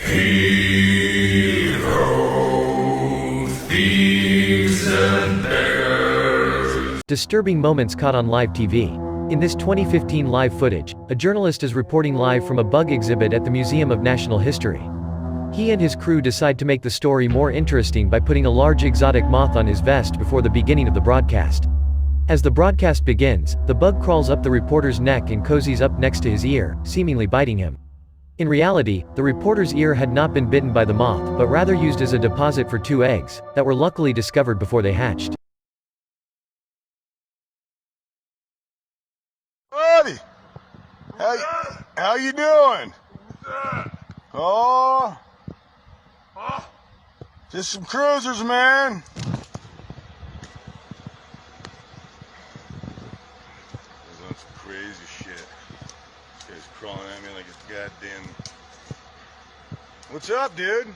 Hero, thieves, and beggars. Disturbing moments caught on live TV. In this 2015 live footage, a journalist is reporting live from a bug exhibit at the Museum of National History. He and his crew decide to make the story more interesting by putting a large exotic moth on his vest before the beginning of the broadcast. As the broadcast begins, the bug crawls up the reporter's neck and cozies up next to his ear, seemingly biting him. In reality, the reporter's ear had not been bitten by the moth, but rather used as a deposit for 2 eggs, that were luckily discovered before they hatched. Buddy, how you doing? Oh, just some cruisers, man. That's some crazy shit. This guy's crawling at me like it's goddamn. What's up, dude?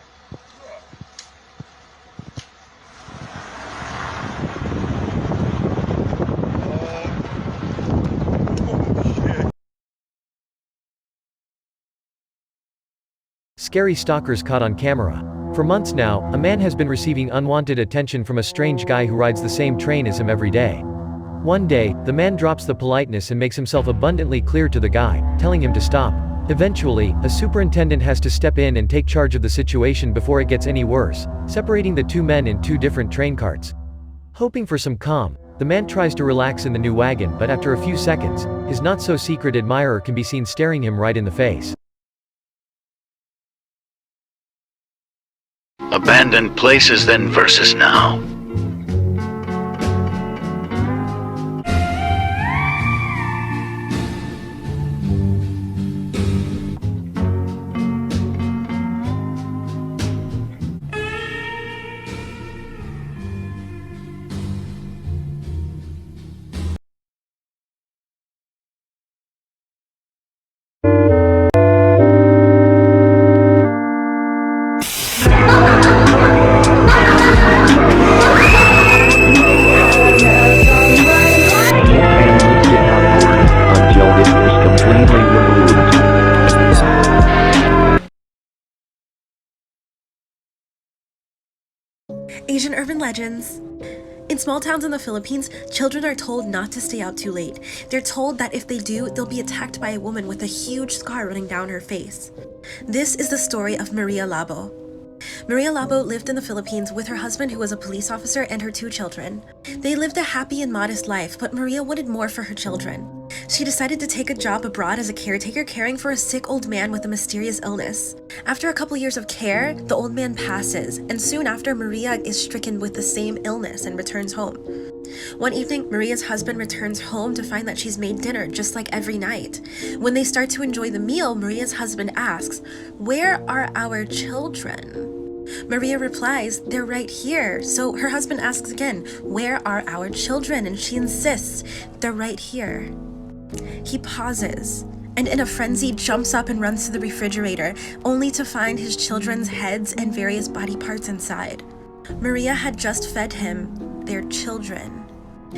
Scary stalkers caught on camera. For months now, a man has been receiving unwanted attention from a strange guy who rides the same train as him every day. One day, the man drops the politeness and makes himself abundantly clear to the guy, telling him to stop. Eventually, a superintendent has to step in and take charge of the situation before it gets any worse, separating the 2 men in 2 different train carts. Hoping for some calm, the man tries to relax in the new wagon, but after a few seconds, his not-so-secret admirer can be seen staring him right in the face. Abandoned places then versus now. Asian urban legends. In small towns in the Philippines, children are told not to stay out too late. They're told that if they do, they'll be attacked by a woman with a huge scar running down her face. This is the story of Maria Labo. Maria Labo lived in the Philippines with her husband, who was a police officer, and her 2 children. They lived a happy and modest life, but Maria wanted more for her children. She decided to take a job abroad as a caretaker, caring for a sick old man with a mysterious illness. After a couple years of care, the old man passes, and soon after, Maria is stricken with the same illness and returns home. One evening, Maria's husband returns home to find that she's made dinner just like every night. When they start to enjoy the meal, Maria's husband asks, "Where are our children?" Maria replies, "They're right here." So her husband asks again, "Where are our children?" And she insists, "They're right here." He pauses, and in a frenzy jumps up and runs to the refrigerator, only to find his children's heads and various body parts inside. Maria had just fed him their children.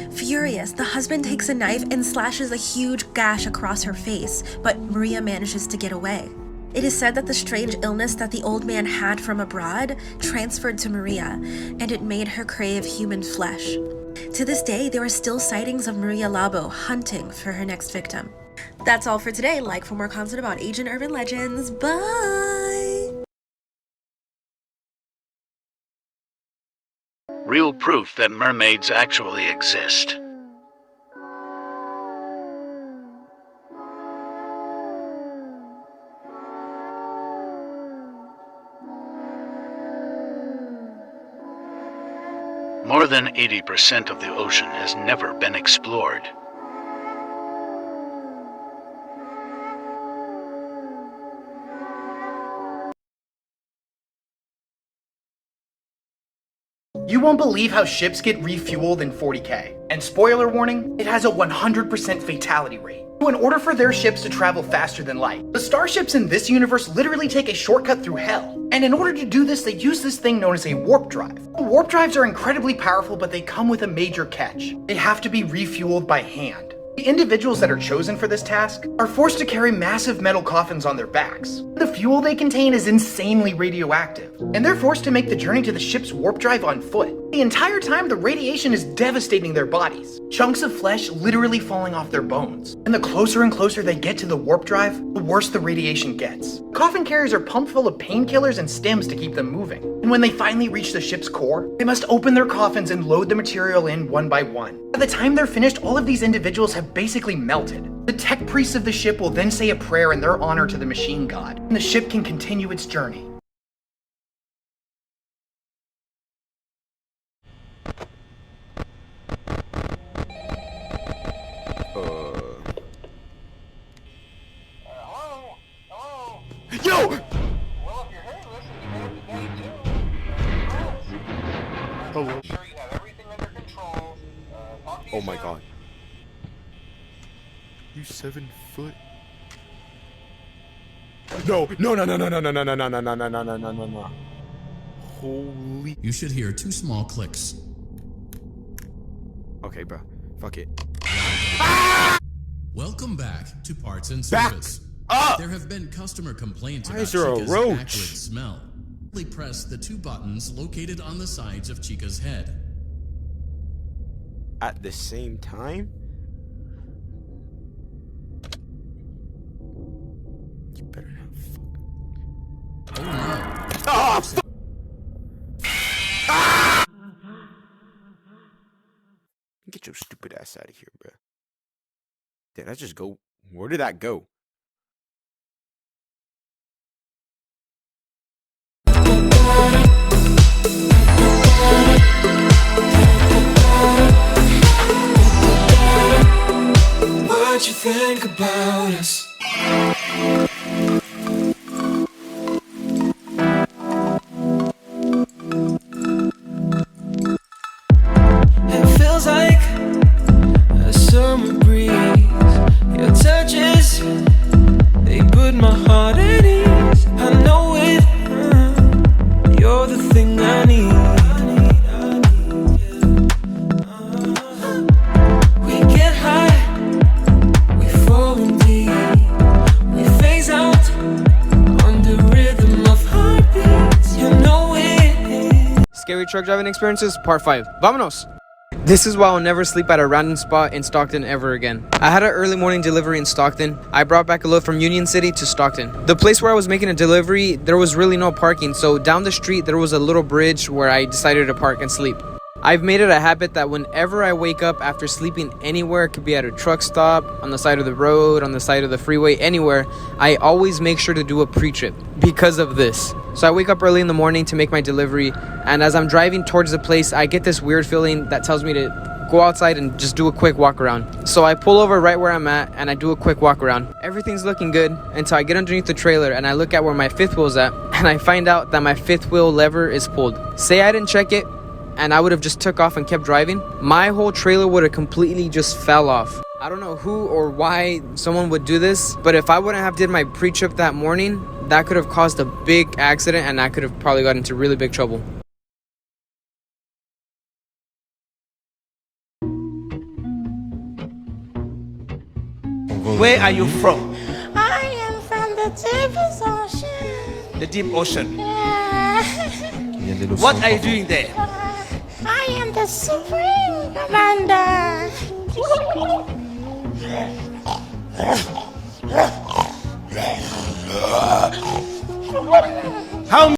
Furious, the husband takes a knife and slashes a huge gash across her face, but Maria manages to get away. It is said that the strange illness that the old man had from abroad transferred to Maria, and it made her crave human flesh. To this day, there are still sightings of Maria Labo hunting for her next victim. That's all for today. Like for more content about Asian urban legends. Bye! Real proof that mermaids actually exist. More than 80% of the ocean has never been explored. You won't believe how ships get refueled in 40K. And spoiler warning, it has a 100% fatality rate. In order for their ships to travel faster than light, the starships in this universe literally take a shortcut through hell. And in order to do this, they use this thing known as a warp drive. Warp drives are incredibly powerful, but they come with a major catch. They have to be refueled by hand. The individuals that are chosen for this task are forced to carry massive metal coffins on their backs. The fuel they contain is insanely radioactive, and they're forced to make the journey to the ship's warp drive on foot. The entire time, the radiation is devastating their bodies, chunks of flesh literally falling off their bones. And the closer and closer they get to the warp drive, the worse the radiation gets. Coffin carriers are pumped full of painkillers and stims to keep them moving. And when they finally reach the ship's core, they must open their coffins and load the material in one by one. By the time they're finished, all of these individuals have basically melted. The tech priests of the ship will then say a prayer in their honor to the machine god, and the ship can continue its journey. Yo! Well, if you're hairless and you have the day too, Hello. make sure you have everything under control. Talk to you Oh my soon. god. You 7 foot? No, no, no, no, no, no, no, no, no, no, no, no, no, no, no, no, no. Holy. You should hear 2 small clicks. Okay, bro. Fuck it. Welcome back to Parts and Back Service. up! There have been customer complaints Why about is there a Chica's roach? acrid smell. Simply press the 2 buttons located on the sides of Chica's head. At the same time? You better not fuck. Oh no. Ah! Ah! Get your stupid ass out of here, bro. Did I just go? Where did that go? What you think about us? It feels like a summer breeze. Your touches, they put my heart at ease. I know it, you're the thing I need. We get high, we fall in deep. We phase out on the rhythm of heartbeats. You know it. Scary truck driving experiences, part 5. Vámonos! This is why I'll never sleep at a random spot in Stockton ever again. I had an early morning delivery in Stockton. I brought back a load from Union City to Stockton. The place where I was making a delivery, there was really no parking, so down the street there was a little bridge where I decided to park and sleep. I've made it a habit that whenever I wake up after sleeping anywhere, it could be at a truck stop, on the side of the road, on the side of the freeway, anywhere, I always make sure to do a pre-trip because of this. So I wake up early in the morning to make my delivery, and as I'm driving towards the place, I get this weird feeling that tells me to go outside and just do a quick walk around. So I pull over right where I'm at and I do a quick walk around. Everything's looking good until I get underneath the trailer and I look at where my 5th wheel's at, and I find out that my 5th wheel lever is pulled. Say I didn't check it, and I would have just took off and kept driving, my whole trailer would have completely just fell off. I don't know who or why someone would do this, but if I wouldn't have did my pre-trip that morning, that could have caused a big accident and I could have probably got into really big trouble. Where are you from? I am from the deepest ocean. The deep ocean. Yeah. What are you doing there? I am the Supreme Commander. How